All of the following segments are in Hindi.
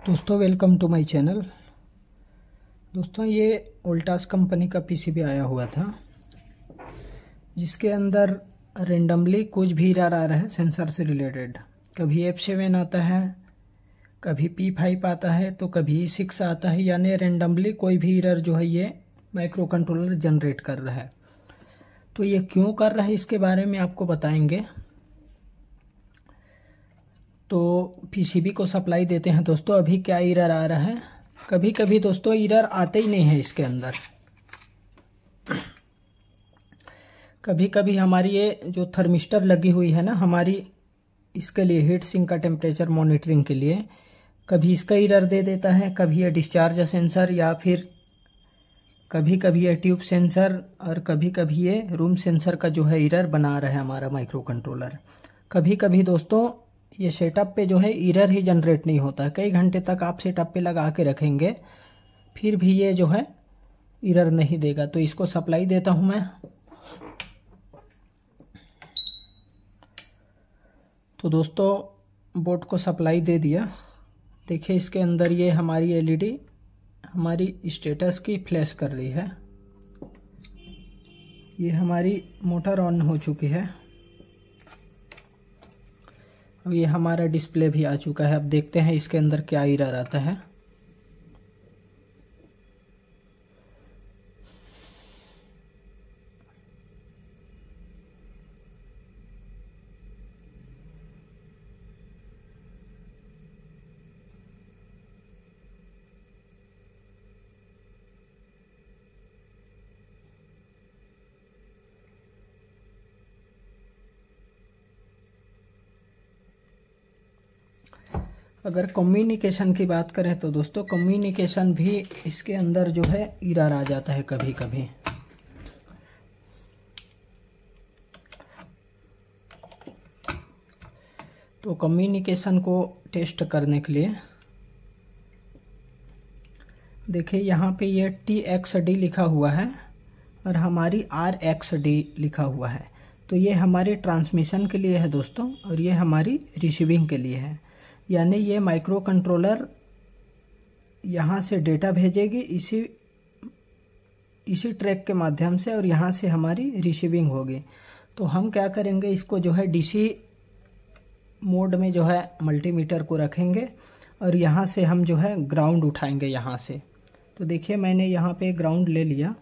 दोस्तों वेलकम टू माय चैनल। दोस्तों ये वोल्टास कंपनी का पीसीबी आया हुआ था जिसके अंदर रेंडमली कुछ भी एरर आ रहा है सेंसर से रिलेटेड। कभी F7 आता है, कभी P5 आता है, तो कभी E6 आता है। यानी रेंडमली कोई भी एरर जो है ये माइक्रो कंट्रोलर जनरेट कर रहा है। तो ये क्यों कर रहा है इसके बारे में आपको बताएंगे। तो पीसीबी को सप्लाई देते हैं दोस्तों। अभी क्या एरर आ रहा है, कभी कभी दोस्तों एरर आते ही नहीं है इसके अंदर। कभी कभी हमारी ये जो थर्मिस्टर लगी हुई है ना हमारी, इसके लिए हीट सिंक का टेम्परेचर मॉनिटरिंग के लिए, कभी इसका एरर दे देता है, कभी ये डिस्चार्ज सेंसर, या फिर कभी कभी ये ट्यूब सेंसर, और कभी कभी ये रूम सेंसर का जो है एरर बना रहा है हमारा माइक्रो कंट्रोलर। कभी कभी दोस्तों ये सेटअप पे जो है एरर ही जनरेट नहीं होता। कई घंटे तक आप सेटअप पे लगा के रखेंगे फिर भी ये जो है एरर नहीं देगा। तो इसको सप्लाई देता हूं मैं। तो दोस्तों बोर्ड को सप्लाई दे दिया। देखिए इसके अंदर ये हमारी एलईडी हमारी स्टेटस की फ्लैश कर रही है। ये हमारी मोटर ऑन हो चुकी है। अब ये हमारा डिस्प्ले भी आ चुका है। अब देखते हैं इसके अंदर क्या एरर आता है। अगर कम्युनिकेशन की बात करें तो दोस्तों कम्युनिकेशन भी इसके अंदर जो है एरर आ जाता है कभी कभी। तो कम्युनिकेशन को टेस्ट करने के लिए देखिए यहाँ पे ये TXD लिखा हुआ है और हमारी RXD लिखा हुआ है। तो ये हमारी ट्रांसमिशन के लिए है दोस्तों, और ये हमारी रिसीविंग के लिए है। यानी ये माइक्रो कंट्रोलर यहाँ से डेटा भेजेगी इसी ट्रैक के माध्यम से, और यहाँ से हमारी रिसीविंग होगी। तो हम क्या करेंगे, इसको जो है DC मोड में जो है मल्टीमीटर को रखेंगे और यहाँ से हम जो है ग्राउंड उठाएंगे यहाँ से। तो देखिए मैंने यहाँ पे ग्राउंड ले लिया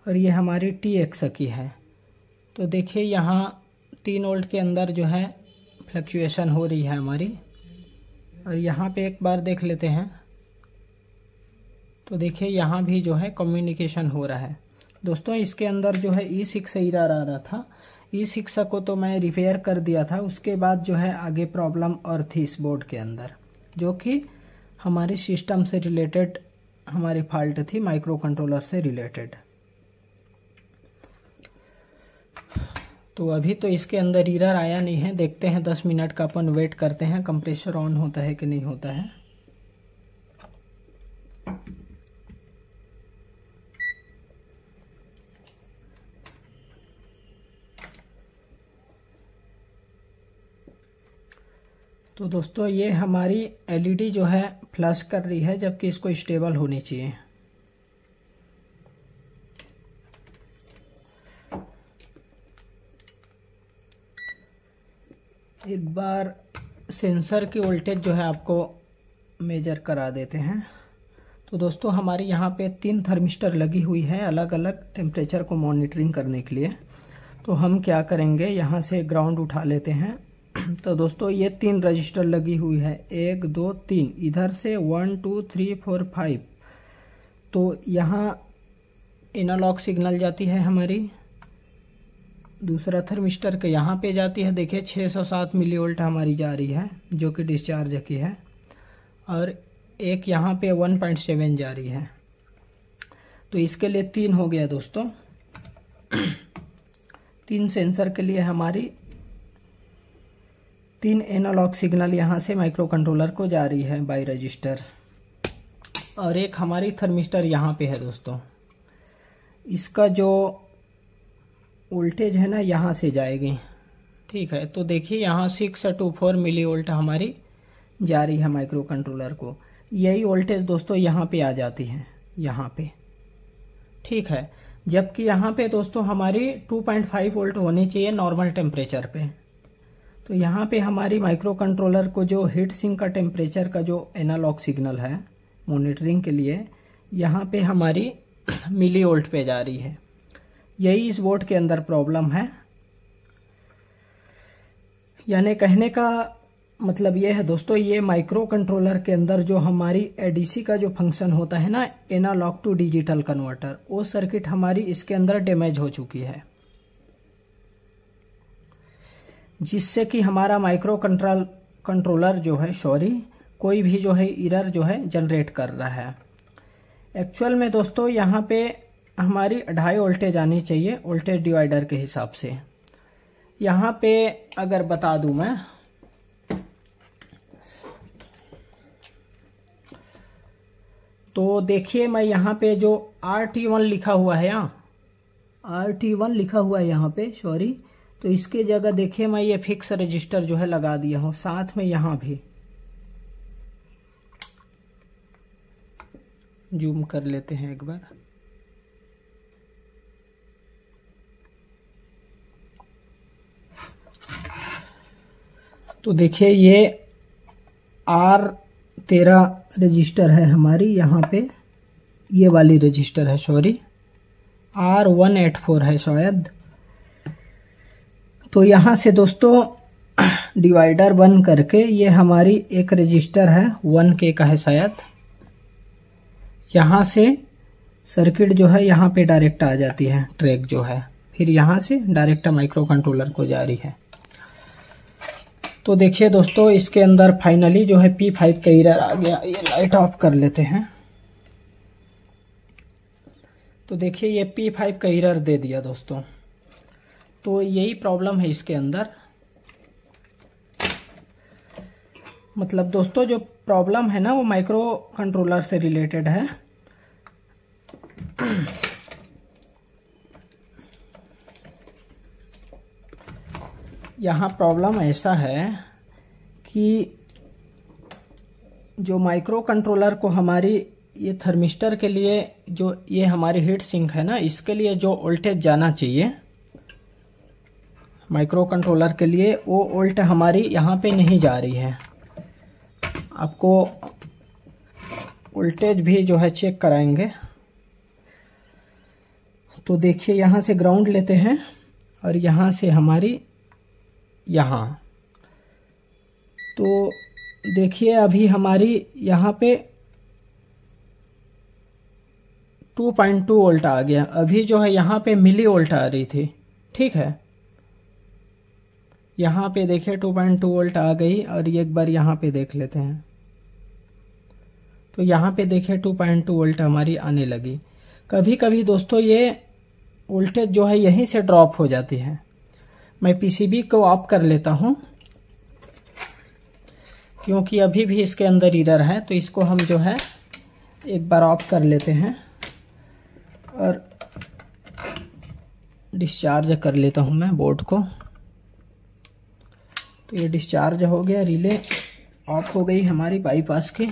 और ये हमारी TX की है। तो देखिए यहाँ 3 वोल्ट के अंदर जो है फ्लक्चुएशन हो रही है हमारी, और यहाँ पे एक बार देख लेते हैं। तो देखिए यहाँ भी जो है कम्युनिकेशन हो रहा है दोस्तों। इसके अंदर जो है E6 एरर आ रहा था। E6 को तो मैं रिपेयर कर दिया था। उसके बाद जो है आगे प्रॉब्लम और थी इस बोर्ड के अंदर, जो कि हमारी सिस्टम से रिलेटेड हमारी फॉल्ट थी, माइक्रो कंट्रोलर से रिलेटेड। तो अभी तो इसके अंदर एरर आया नहीं है। देखते हैं 10 मिनट का अपन वेट करते हैं, कंप्रेसर ऑन होता है कि नहीं होता है। तो दोस्तों ये हमारी एलईडी जो है फ्लैश कर रही है, जबकि इसको स्टेबल होनी चाहिए। एक बार सेंसर की वोल्टेज जो है आपको मेजर करा देते हैं। तो दोस्तों हमारी यहाँ पे 3 थर्मिस्टर लगी हुई है अलग अलग टेम्परेचर को मॉनिटरिंग करने के लिए। तो हम क्या करेंगे, यहाँ से ग्राउंड उठा लेते हैं। तो दोस्तों ये 3 रजिस्टर लगी हुई है, 1 2 3, इधर से 1 2 3 4 5। तो यहाँ एनालॉग सिग्नल जाती है हमारी। दूसरा थर्मिस्टर के यहाँ पे जाती है। देखिए 607 मिलीवोल्ट हमारी जा रही है, जो कि डिस्चार्ज की है। और एक यहाँ पे 1.7 जा रही है। तो इसके लिए 3 हो गया दोस्तों। 3 सेंसर के लिए हमारी 3 एनालॉग सिग्नल यहाँ से माइक्रो कंट्रोलर को जा रही है बाई रजिस्टर, और एक हमारी थर्मिस्टर यहाँ पे है दोस्तों। इसका जो वोल्टेज है ना यहाँ से जाएगी, ठीक है। तो देखिए यहाँ 624 मिली वोल्ट हमारी जा रही है माइक्रो कंट्रोलर को। यही वोल्टेज दोस्तों यहाँ पे आ जाती है, यहाँ पे, ठीक है। जबकि यहाँ पे दोस्तों हमारी 2.5 वोल्ट होनी चाहिए नॉर्मल टेम्परेचर पे। तो यहाँ पे हमारी माइक्रो कंट्रोलर को जो हीट सिंक का टेम्परेचर का जो एनालॉग सिग्नल है मॉनिटरिंग के लिए, यहाँ पे हमारी मिली वोल्ट पे जा रही है। यही इस बोर्ड के अंदर प्रॉब्लम है। यानी कहने का मतलब ये है दोस्तों, ये माइक्रो कंट्रोलर के अंदर जो हमारी एडीसी का जो फंक्शन होता है ना, एनालॉग टू डिजिटल कन्वर्टर, वो सर्किट हमारी इसके अंदर डैमेज हो चुकी है, जिससे कि हमारा माइक्रो कंट्रोलर जो है कोई भी जो है एरर जो है जनरेट कर रहा है। एक्चुअल में दोस्तों यहाँ पे हमारी 2.5 वोल्टेज आनी चाहिए वोल्टेज डिवाइडर के हिसाब से। यहाँ पे अगर बता दूं मैं, तो देखिए मैं यहाँ पे जो RT1 लिखा हुआ है, RT1 लिखा हुआ है यहाँ पे, तो इसके जगह देखिए मैं ये फिक्स रजिस्टर जो है लगा दिया हूँ, साथ में यहाँ भी जूम कर लेते हैं एक बार। तो देखिए ये R13 रजिस्टर है हमारी, यहाँ पे ये वाली रजिस्टर है, R184 है शायद। तो यहाँ से दोस्तों डिवाइडर बन करके ये हमारी एक रजिस्टर है 1K का है शायद, यहाँ से सर्किट जो है यहाँ पे डायरेक्ट आ जाती है, ट्रैक जो है, फिर यहाँ से डायरेक्ट माइक्रो कंट्रोलर को जा रही है। तो देखिए दोस्तों इसके अंदर फाइनली जो है P5 का एरर आ गया। ये लाइट ऑफ कर लेते हैं। तो देखिए ये P5 का एरर दे दिया दोस्तों। तो यही प्रॉब्लम है इसके अंदर। मतलब दोस्तों जो प्रॉब्लम है ना वो माइक्रो कंट्रोलर से रिलेटेड है। यहाँ प्रॉब्लम ऐसा है कि जो माइक्रो कंट्रोलर को हमारी ये थर्मिस्टर के लिए जो ये हमारी हीट सिंक है ना, इसके लिए जो वोल्टेज जाना चाहिए माइक्रो कंट्रोलर के लिए, वो वोल्ट हमारी यहाँ पे नहीं जा रही है। आपको वोल्टेज भी जो है चेक कराएंगे। तो देखिए यहाँ से ग्राउंड लेते हैं और यहाँ से हमारी यहाँ, तो देखिए अभी हमारी यहाँ पे 2.2 वोल्ट आ गया। अभी जो है यहाँ पे मिली वोल्ट आ रही थी, ठीक है। यहाँ पे देखिए 2.2 वोल्ट आ गई और एक बार यहाँ पे देख लेते हैं। तो यहाँ पे देखिए 2.2 वोल्ट हमारी आने लगी। कभी कभी दोस्तों ये वोल्टेज जो है यहीं से ड्रॉप हो जाती है। मैं पीसीबी को ऑफ कर लेता हूँ क्योंकि अभी भी इसके अंदर एरर है। तो इसको हम जो है एक बार ऑफ कर लेते हैं और डिस्चार्ज कर लेता हूँ मैं बोर्ड को। तो ये डिस्चार्ज हो गया, रिले ऑफ हो गई हमारी बाईपास की।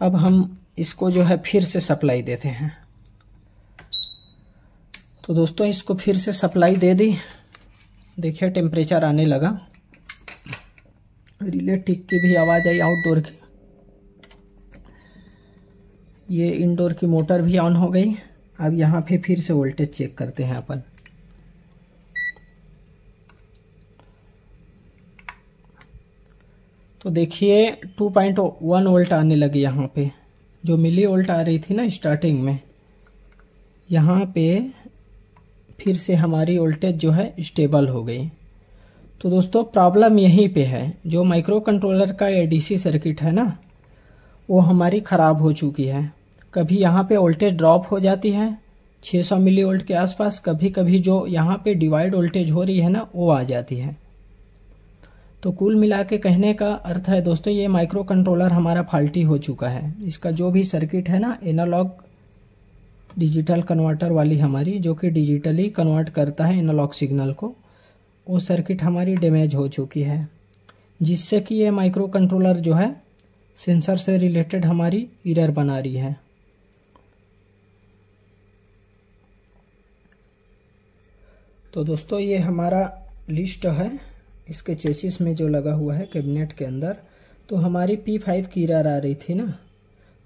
अब हम इसको जो है फिर से सप्लाई देते हैं। तो दोस्तों इसको फिर से सप्लाई दे दी। देखिए टेम्परेचर आने लगा। रिले टिक की भी आवाज़ आई आउटडोर की। ये इंडोर की मोटर भी ऑन हो गई। अब यहाँ पे फिर से वोल्टेज चेक करते हैं अपन। तो देखिए 2.1 वोल्ट आने लगी यहाँ पे। जो मिली वोल्ट आ रही थी ना स्टार्टिंग में, यहाँ पे फिर से हमारी वोल्टेज जो है स्टेबल हो गई। तो दोस्तों प्रॉब्लम यहीं पे है। जो माइक्रो कंट्रोलर का एडीसी सर्किट है ना, वो हमारी ख़राब हो चुकी है। कभी यहाँ पे वोल्टेज ड्रॉप हो जाती है 600 मिली वोल्ट के आसपास। कभी कभी जो यहाँ पे डिवाइड वोल्टेज हो रही है ना, वो आ जाती है। तो कुल मिला के कहने का अर्थ है दोस्तों, ये माइक्रो कंट्रोलर हमारा फाल्टी हो चुका है। इसका जो भी सर्किट है ना, एनालॉग डिजिटल कन्वर्टर वाली हमारी, जो कि डिजिटली कन्वर्ट करता है एनालॉग सिग्नल को, वो सर्किट हमारी डैमेज हो चुकी है, जिससे कि ये माइक्रो कंट्रोलर जो है सेंसर से रिलेटेड हमारी एरर बना रही है। तो दोस्तों ये हमारा लिस्ट है, इसके चेसिस में जो लगा हुआ है कैबिनेट के अंदर। तो हमारी P5 की एरर आ रही थी ना।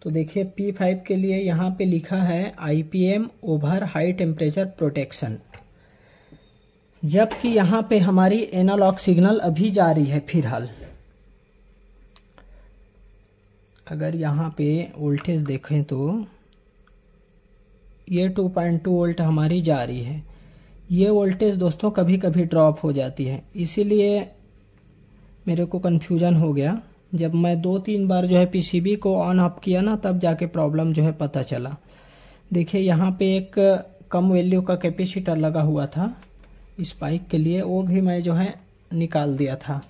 तो देखिए P5 के लिए यहाँ पे लिखा है IPM over high temperature protection, जबकि यहाँ पे हमारी एनालॉग सिग्नल अभी जा रही है फिलहाल। अगर यहाँ पे वोल्टेज देखें तो ये 2.2 वोल्ट हमारी जा रही है। ये वोल्टेज दोस्तों कभी कभी ड्रॉप हो जाती है, इसीलिए मेरे को कन्फ्यूजन हो गया। जब मैं 2-3 बार जो है पीसीबी को ऑन ऑफ किया ना, तब जाके प्रॉब्लम जो है पता चला। देखिए यहाँ पे एक कम वैल्यू का कैपेसिटर लगा हुआ था स्पाइक के लिए, वो भी मैं जो है निकाल दिया था।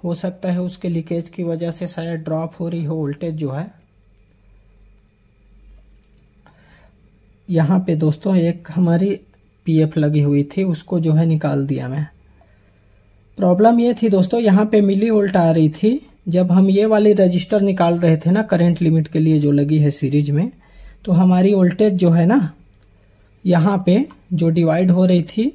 हो सकता है उसके लीकेज की वजह से शायद ड्रॉप हो रही हो वोल्टेज जो है। यहाँ पे दोस्तों एक हमारी पीएफ लगी हुई थी, उसको जो है निकाल दिया मैं। प्रॉब्लम ये थी दोस्तों, यहाँ पे मिली वोल्ट आ रही थी। जब हम ये वाली रजिस्टर निकाल रहे थे ना करंट लिमिट के लिए जो लगी है सीरीज में, तो हमारी वोल्टेज जो है ना यहाँ पे जो डिवाइड हो रही थी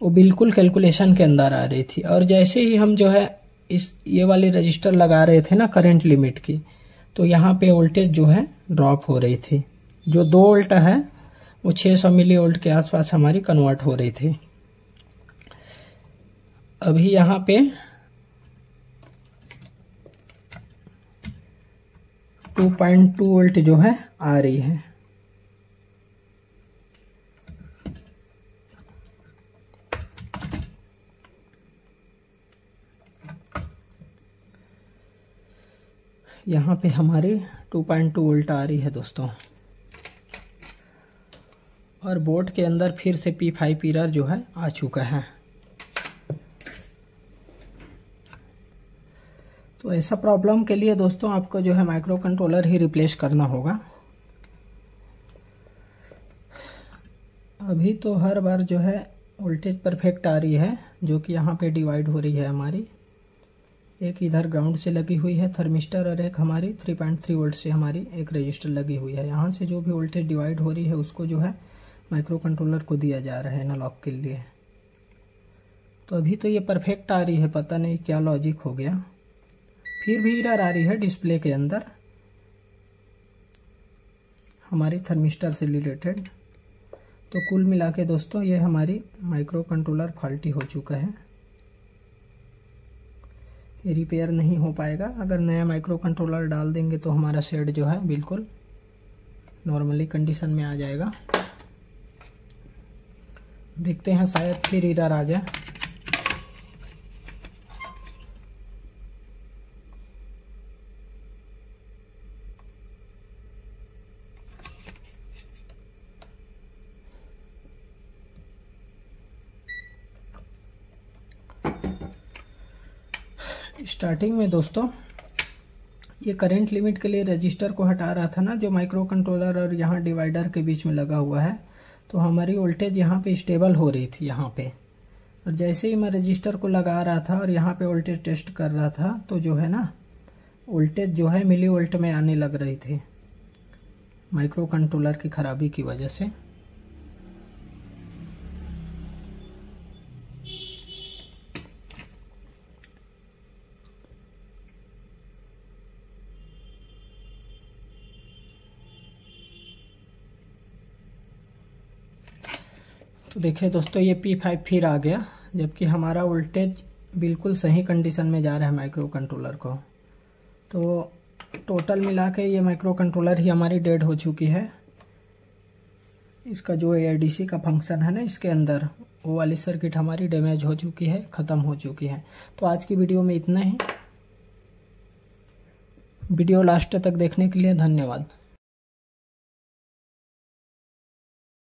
वो बिल्कुल कैलकुलेशन के अंदर आ रही थी। और जैसे ही हम जो है ये वाली रजिस्टर लगा रहे थे ना करंट लिमिट की, तो यहाँ पे वोल्टेज जो है ड्रॉप हो रही थी। जो 2 वोल्ट है वो 600 मिली वोल्ट के आसपास हमारी कन्वर्ट हो रही थी। अभी यहाँ पे 2.2 वोल्ट जो है आ रही है। यहाँ पे हमारी 2.2 वोल्ट आ रही है दोस्तों। और बोर्ड के अंदर फिर से P5 एरर जो है आ चुका है। तो ऐसा प्रॉब्लम के लिए दोस्तों आपको जो है माइक्रो कंट्रोलर ही रिप्लेस करना होगा। अभी तो हर बार जो है वोल्टेज परफेक्ट आ रही है, जो कि यहाँ पे डिवाइड हो रही है हमारी। एक इधर ग्राउंड से लगी हुई है थर्मिस्टर, और एक हमारी 3.3 वोल्ट से हमारी एक रजिस्टर लगी हुई है। यहाँ से जो भी वोल्टेज डिवाइड हो रही है उसको जो है माइक्रो कंट्रोलर को दिया जा रहा है एनालॉग के लिए। तो अभी तो ये परफेक्ट आ रही है, पता नहीं क्या लॉजिक हो गया। फिर भी एरर आ रही है डिस्प्ले के अंदर हमारी थर्मिस्टर से रिलेटेड। तो कुल मिला के दोस्तों ये हमारी माइक्रो कंट्रोलर फॉल्टी हो चुका है, ये रिपेयर नहीं हो पाएगा। अगर नया माइक्रो कंट्रोलर डाल देंगे तो हमारा सेट जो है बिल्कुल नॉर्मली कंडीशन में आ जाएगा। देखते हैं शायद फिर एरर आ जाए। स्टार्टिंग में दोस्तों ये करंट लिमिट के लिए रजिस्टर को हटा रहा था ना, जो माइक्रो कंट्रोलर और यहाँ डिवाइडर के बीच में लगा हुआ है। तो हमारी वोल्टेज यहाँ पे स्टेबल हो रही थी यहाँ पे। और जैसे ही मैं रजिस्टर को लगा रहा था और यहाँ पे वोल्टेज टेस्ट कर रहा था, तो जो है ना वोल्टेज जो है मिली वोल्ट में आने लग रही थी माइक्रो कंट्रोलर की खराबी की वजह से। तो देखिए दोस्तों ये P5 फिर आ गया, जबकि हमारा वोल्टेज बिल्कुल सही कंडीशन में जा रहा है माइक्रो कंट्रोलर को। तो टोटल मिला के ये माइक्रो कंट्रोलर ही हमारी डेड हो चुकी है। इसका जो ADC का फंक्शन है ना इसके अंदर, वो वाली सर्किट हमारी डैमेज हो चुकी है, ख़त्म हो चुकी है। तो आज की वीडियो में इतना ही। वीडियो लास्ट तक देखने के लिए धन्यवाद।